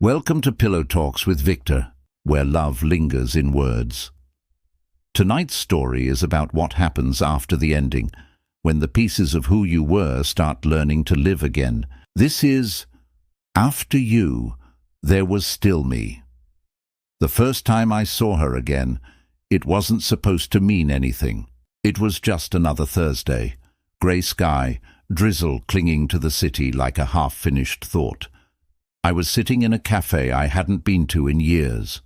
Welcome to Pillow Talks with Victor, where love lingers in words. Tonight's story is about what happens after the ending, when the pieces of who you were start learning to live again. This is After You, There Was Still Me. The first time I saw her again, it wasn't supposed to mean anything. It was just another Thursday. Grey sky, drizzle clinging to the city like a half-finished thought. I was sitting in a cafe I hadn't been to in years.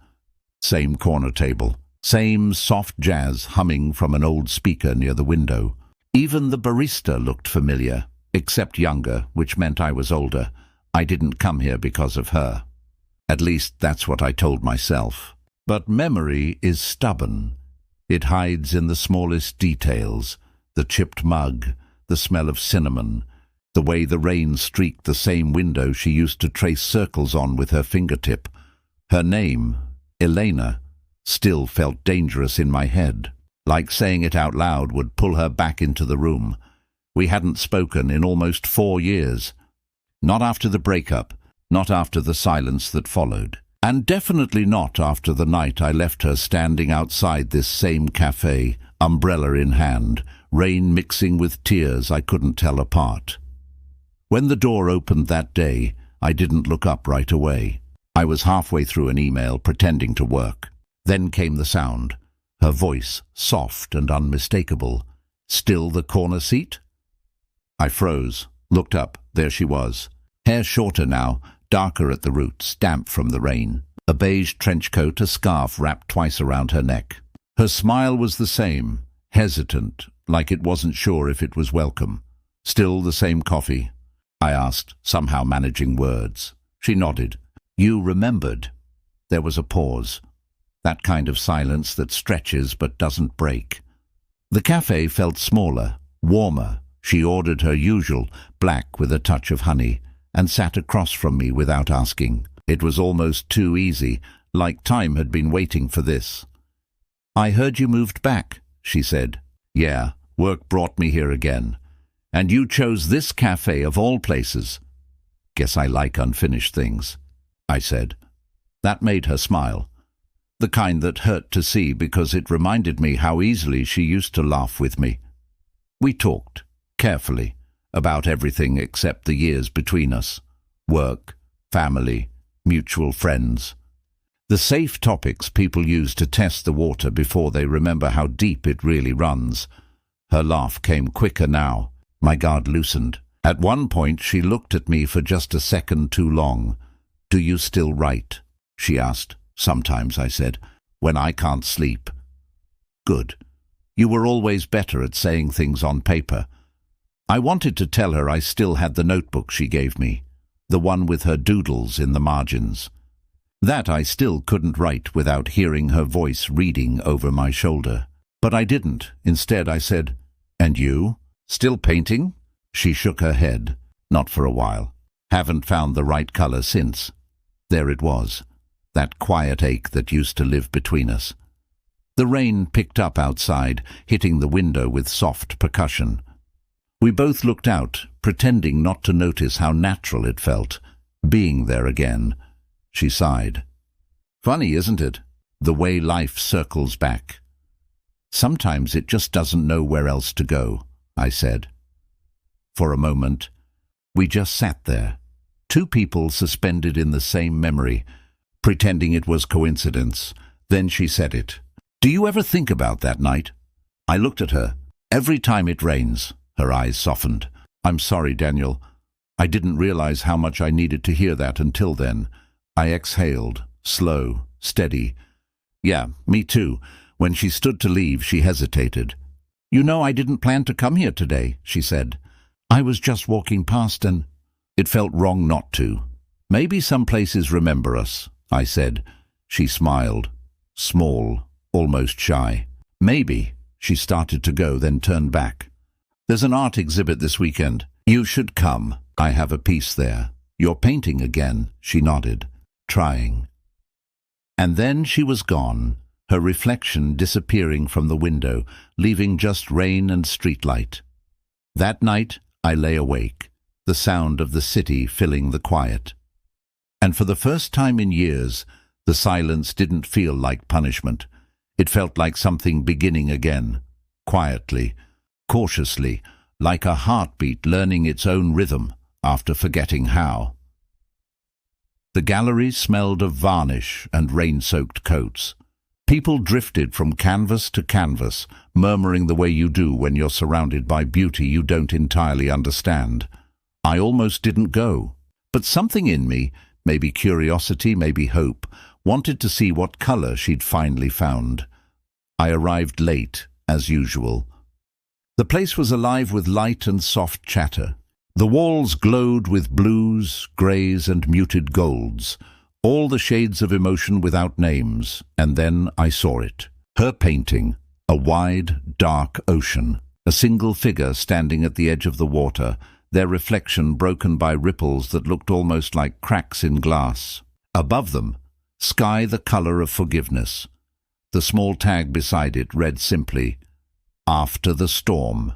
Same corner table, same soft jazz humming from an old speaker near the window. Even the barista looked familiar, except younger, which meant I was older. I didn't come here because of her. At least that's what I told myself. But memory is stubborn. It hides in the smallest details, the chipped mug, the smell of cinnamon, the way the rain streaked the same window she used to trace circles on with her fingertip. Her name, Elena, still felt dangerous in my head. Like saying it out loud would pull her back into the room. We hadn't spoken in almost 4 years. Not after the breakup, not after the silence that followed. And definitely not after the night I left her standing outside this same cafe, umbrella in hand, rain mixing with tears I couldn't tell apart. When the door opened that day, I didn't look up right away. I was halfway through an email, pretending to work. Then came the sound, her voice soft and unmistakable. Still the corner seat? I froze, looked up. There she was. Hair shorter now, darker at the roots, damp from the rain. A beige trench coat, a scarf wrapped twice around her neck. Her smile was the same, hesitant, like it wasn't sure if it was welcome. Still the same coffee? I asked, somehow managing words. She nodded. You remembered. There was a pause. That kind of silence that stretches but doesn't break. The cafe felt smaller, warmer. She ordered her usual, black with a touch of honey, and sat across from me without asking. It was almost too easy, like time had been waiting for this. I heard you moved back, she said. Yeah, work brought me here again. And you chose this cafe of all places. Guess I like unfinished things, I said. That made her smile. The kind that hurt to see because it reminded me how easily she used to laugh with me. We talked, carefully, about everything except the years between us. Work, family, mutual friends. The safe topics people use to test the water before they remember how deep it really runs. Her laugh came quicker now. My guard loosened. At one point she looked at me for just a second too long. Do you still write? She asked. Sometimes, I said, when I can't sleep. Good. You were always better at saying things on paper. I wanted to tell her I still had the notebook she gave me, the one with her doodles in the margins. That I still couldn't write without hearing her voice reading over my shoulder. But I didn't. Instead I said, And you? Still painting? She shook her head. Not for a while. Haven't found the right color since. There it was, that quiet ache that used to live between us. The rain picked up outside, hitting the window with soft percussion. We both looked out, pretending not to notice how natural it felt, being there again. She sighed. Funny, isn't it? The way life circles back. Sometimes it just doesn't know where else to go, I said. For a moment, we just sat there, two people suspended in the same memory, pretending it was coincidence. Then she said it. Do you ever think about that night? I looked at her. Every time it rains. Her eyes softened. I'm sorry, Daniel. I didn't realize how much I needed to hear that until then. I exhaled, slow, steady. Yeah, me too. When she stood to leave, she hesitated. You know, I didn't plan to come here today, she said. I was just walking past and it felt wrong not to. Maybe some places remember us, I said. She smiled, small, almost shy. Maybe. She started to go, then turned back. There's an art exhibit this weekend. You should come. I have a piece there. You're painting again, she nodded, trying. And then she was gone, her reflection disappearing from the window, leaving just rain and streetlight. That night I lay awake, the sound of the city filling the quiet. And for the first time in years, the silence didn't feel like punishment. It felt like something beginning again, quietly, cautiously, like a heartbeat learning its own rhythm after forgetting how. The gallery smelled of varnish and rain-soaked coats. People drifted from canvas to canvas, murmuring the way you do when you're surrounded by beauty you don't entirely understand. I almost didn't go, but something in me, maybe curiosity, maybe hope, wanted to see what color she'd finally found. I arrived late, as usual. The place was alive with light and soft chatter. The walls glowed with blues, greys, and muted golds, all the shades of emotion without names, and then I saw it. Her painting, a wide, dark ocean, a single figure standing at the edge of the water, their reflection broken by ripples that looked almost like cracks in glass. Above them, sky the color of forgiveness. The small tag beside it read simply, "After the storm."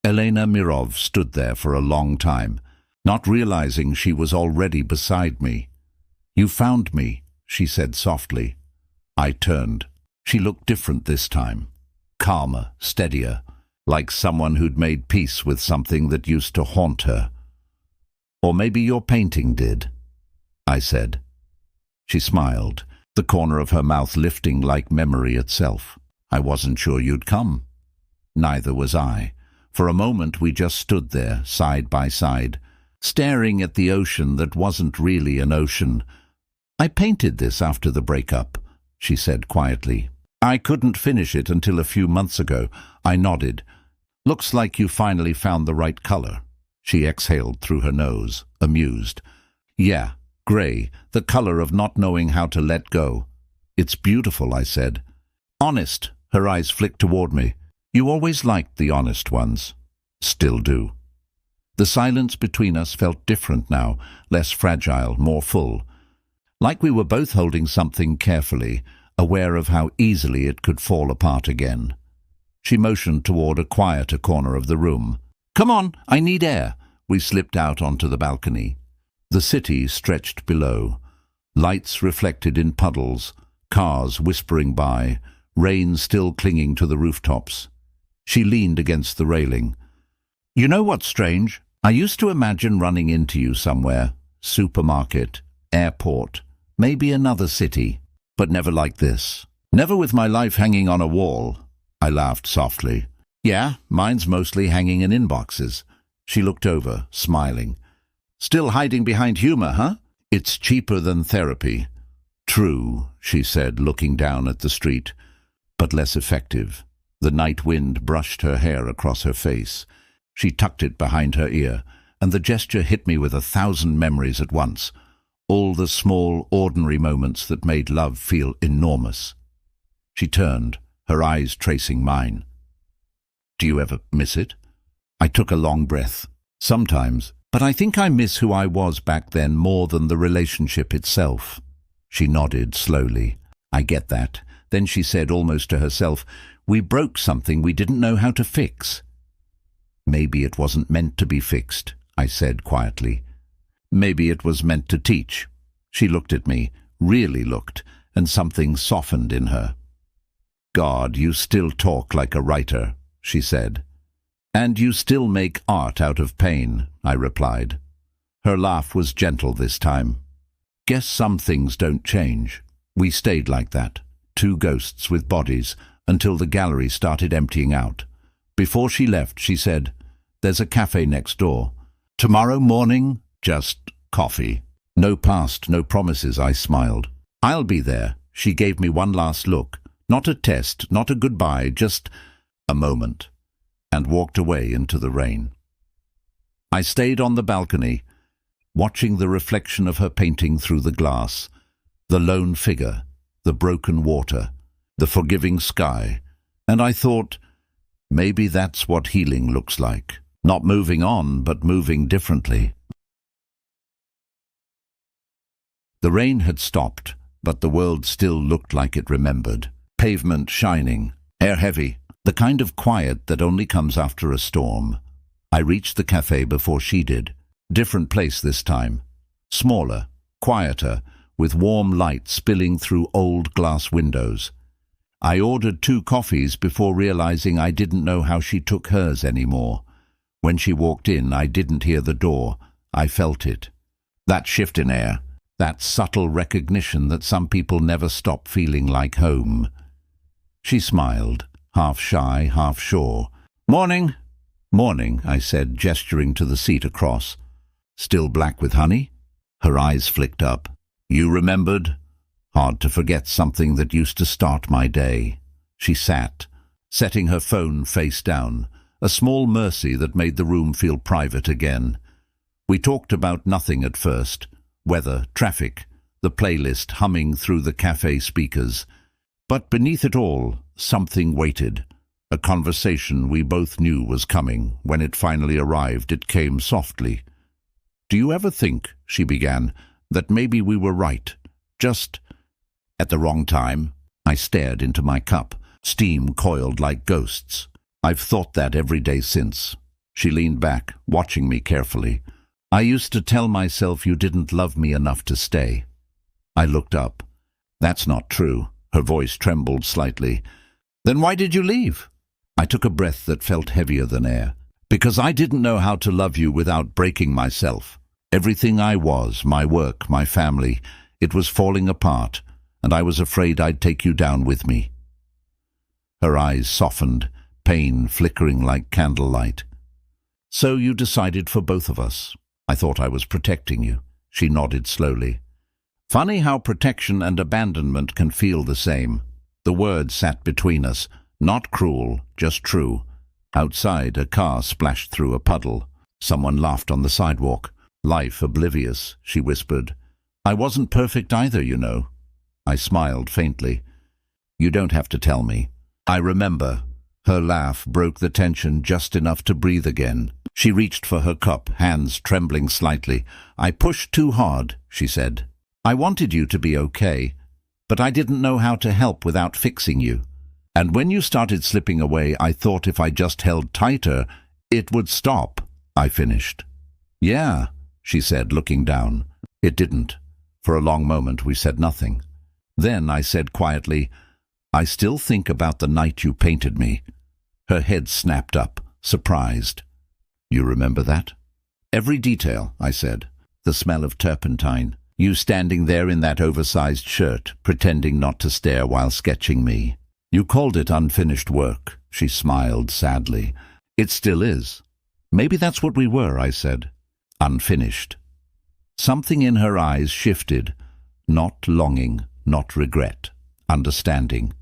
Elena Mirov stood there for a long time, not realizing she was already beside me. "You found me," she said softly. I turned. She looked different this time. Calmer, steadier, like someone who'd made peace with something that used to haunt her. "Or maybe your painting did," I said. She smiled, the corner of her mouth lifting like memory itself. "I wasn't sure you'd come." Neither was I. For a moment we just stood there, side by side, staring at the ocean that wasn't really an ocean. "I painted this after the breakup," she said quietly. "I couldn't finish it until a few months ago." I nodded. "Looks like you finally found the right color." She exhaled through her nose, amused. "Yeah, gray, the color of not knowing how to let go." "It's beautiful," I said. "Honest." Her eyes flicked toward me. "You always liked the honest ones." "Still do." The silence between us felt different now, less fragile, more full. Like we were both holding something carefully, aware of how easily it could fall apart again. She motioned toward a quieter corner of the room. "Come on, I need air." We slipped out onto the balcony. The city stretched below. Lights reflected in puddles, cars whispering by, rain still clinging to the rooftops. She leaned against the railing. "You know what's strange? I used to imagine running into you somewhere. Supermarket, airport, maybe another city, but never like this. Never with my life hanging on a wall." I laughed softly. "Yeah, mine's mostly hanging in inboxes." She looked over, smiling. "Still hiding behind humor, huh? It's cheaper than therapy." "True," she said, looking down at the street, "but less effective." The night wind brushed her hair across her face. She tucked it behind her ear, and the gesture hit me with 1,000 memories at once. All the small, ordinary moments that made love feel enormous. She turned, her eyes tracing mine. "Do you ever miss it?" I took a long breath. "Sometimes, but I think I miss who I was back then more than the relationship itself." She nodded slowly. "I get that." Then she said almost to herself, "We broke something we didn't know how to fix." "Maybe it wasn't meant to be fixed," I said quietly. "Maybe it was meant to teach." She looked at me, really looked, and something softened in her. "God, you still talk like a writer," she said. "And you still make art out of pain," I replied. Her laugh was gentle this time. "Guess some things don't change." We stayed like that, two ghosts with bodies, until the gallery started emptying out. Before she left, she said, "There's a cafe next door. Tomorrow morning, just coffee." No past, no promises, I smiled. "I'll be there." She gave me one last look. Not a test, not a goodbye, just a moment, and walked away into the rain. I stayed on the balcony, watching the reflection of her painting through the glass, the lone figure, the broken water, the forgiving sky, and I thought, maybe that's what healing looks like. Not moving on, but moving differently. The rain had stopped, but the world still looked like it remembered. Pavement shining, air heavy, the kind of quiet that only comes after a storm. I reached the cafe before she did. Different place this time. Smaller, quieter, with warm light spilling through old glass windows. I ordered 2 coffees before realizing I didn't know how she took hers anymore. When she walked in, I didn't hear the door. I felt it. That shift in air, that subtle recognition that some people never stop feeling like home. She smiled, half shy, half sure. "Morning." "Morning," I said, gesturing to the seat across. "Still black with honey?" Her eyes flicked up. "You remembered?" Hard to forget something that used to start my day. She sat, setting her phone face down, a small mercy that made the room feel private again. We talked about nothing at first. Weather, traffic, the playlist humming through the cafe speakers. But beneath it all, something waited. A conversation we both knew was coming. When it finally arrived, it came softly. "Do you ever think," she began, "that maybe we were right? Just at the wrong time?" I stared into my cup. Steam coiled like ghosts. "I've thought that every day since." She leaned back, watching me carefully. "I used to tell myself you didn't love me enough to stay." I looked up. "That's not true." Her voice trembled slightly. "Then why did you leave?" I took a breath that felt heavier than air. "Because I didn't know how to love you without breaking myself. Everything I was, my work, my family, it was falling apart, and I was afraid I'd take you down with me." Her eyes softened, pain flickering like candlelight. "So you decided for both of us. I thought I was protecting you." She nodded slowly. Funny how protection and abandonment can feel the same. The word sat between us, not cruel, just true. Outside, a car splashed through a puddle. Someone laughed on the sidewalk. "Life oblivious," she whispered. "I wasn't perfect either, you know." I smiled faintly. "You don't have to tell me." I remember. Her laugh broke the tension just enough to breathe again. She reached for her cup, hands trembling slightly. "I pushed too hard," she said. "I wanted you to be okay, but I didn't know how to help without fixing you. And when you started slipping away, I thought if I just held tighter, it would stop," I finished. "Yeah," she said, looking down. It didn't. For a long moment we said nothing. Then I said quietly, "I still think about the night you painted me." Her head snapped up, surprised. "You remember that?" "Every detail," I said. "The smell of turpentine. You standing there in that oversized shirt, pretending not to stare while sketching me. You called it unfinished work." She smiled sadly. "It still is." "Maybe that's what we were," I said. "Unfinished." Something in her eyes shifted. Not longing, not regret. Understanding.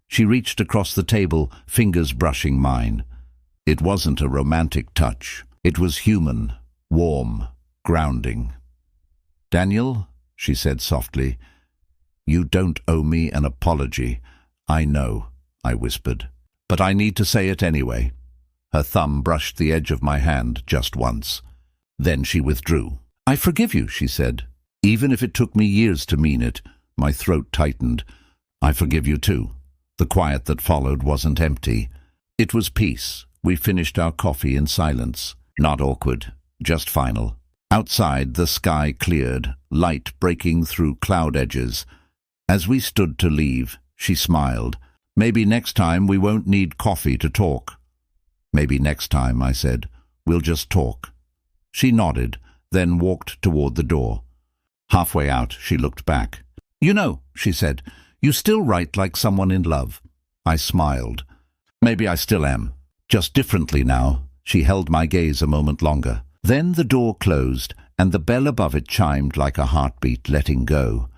She reached across the table, fingers brushing mine. It wasn't a romantic touch. It was human, warm, grounding. "Daniel," she said softly, "you don't owe me an apology." "I know," I whispered, "but I need to say it anyway." Her thumb brushed the edge of my hand just once. Then she withdrew. "I forgive you," she said, "even if it took me years to mean it." My throat tightened. "I forgive you too." The quiet that followed wasn't empty. It was peace. We finished our coffee in silence. Not awkward, just final. Outside, the sky cleared, light breaking through cloud edges. As we stood to leave, she smiled. "Maybe next time we won't need coffee to talk." "Maybe next time," I said, "we'll just talk." She nodded, then walked toward the door. Halfway out, she looked back. "You know," she said, "you still write like someone in love." I smiled. "Maybe I still am. Just differently now." She held my gaze a moment longer. Then the door closed, and the bell above it chimed like a heartbeat letting go.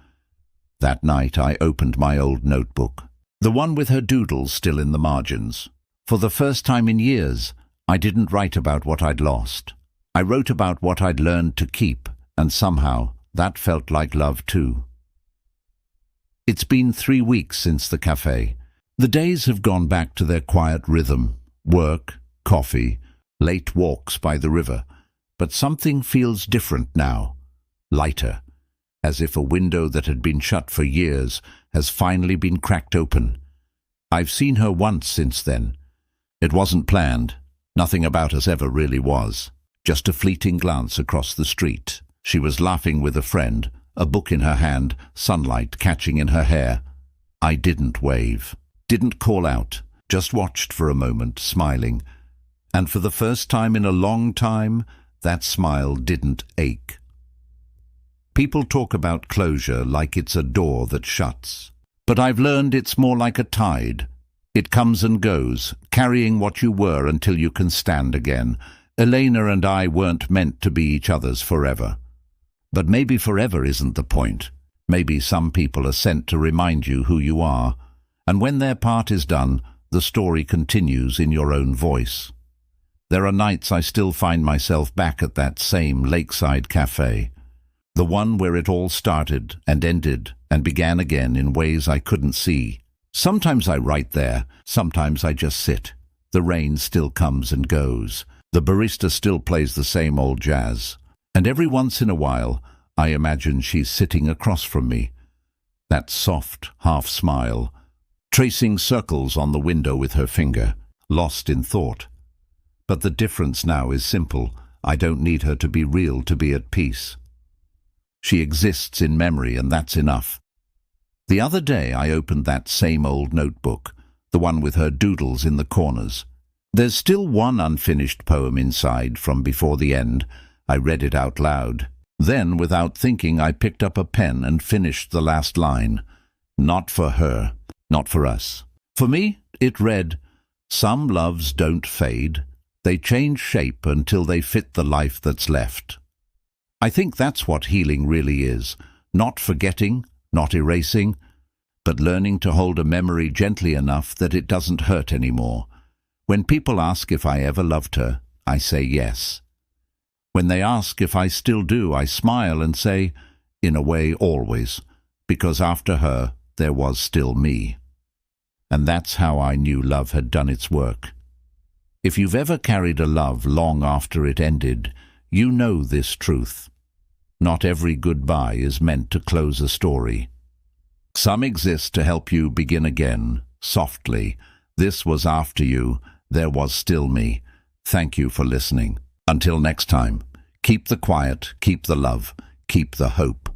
That night I opened my old notebook, the one with her doodles still in the margins. For the first time in years, I didn't write about what I'd lost. I wrote about what I'd learned to keep, and somehow that felt like love too. It's been 3 weeks since the cafe. The days have gone back to their quiet rhythm. Work, coffee, late walks by the river. But something feels different now. Lighter. As if a window that had been shut for years has finally been cracked open. I've seen her once since then. It wasn't planned. Nothing about us ever really was. Just a fleeting glance across the street. She was laughing with a friend, a book in her hand, sunlight catching in her hair. I didn't wave, didn't call out, just watched for a moment, smiling. And for the first time in a long time, that smile didn't ache. People talk about closure like it's a door that shuts. But I've learned it's more like a tide. It comes and goes, carrying what you were until you can stand again. Elena and I weren't meant to be each other's forever. But maybe forever isn't the point. Maybe some people are sent to remind you who you are. And when their part is done, the story continues in your own voice. There are nights I still find myself back at that same lakeside cafe. The one where it all started and ended and began again in ways I couldn't see. Sometimes I write there, sometimes I just sit. The rain still comes and goes. The barista still plays the same old jazz. And every once in a while, I imagine she's sitting across from me. That soft half smile, tracing circles on the window with her finger, lost in thought. But the difference now is simple. I don't need her to be real to be at peace. She exists in memory, and that's enough. The other day I opened that same old notebook, the one with her doodles in the corners. There's still one unfinished poem inside from before the end. I read it out loud. Then, without thinking, I picked up a pen and finished the last line. Not for her, not for us. For me, it read, "Some loves don't fade. They change shape until they fit the life that's left." I think that's what healing really is. Not forgetting, not erasing, but learning to hold a memory gently enough that it doesn't hurt anymore. When people ask if I ever loved her, I say yes. When they ask if I still do, I smile and say, in a way, always, because after her, there was still me. And that's how I knew love had done its work. If you've ever carried a love long after it ended, you know this truth. Not every goodbye is meant to close a story. Some exist to help you begin again, softly. This was after you. There was still me. Thank you for listening. Until next time, keep the quiet, keep the love, keep the hope.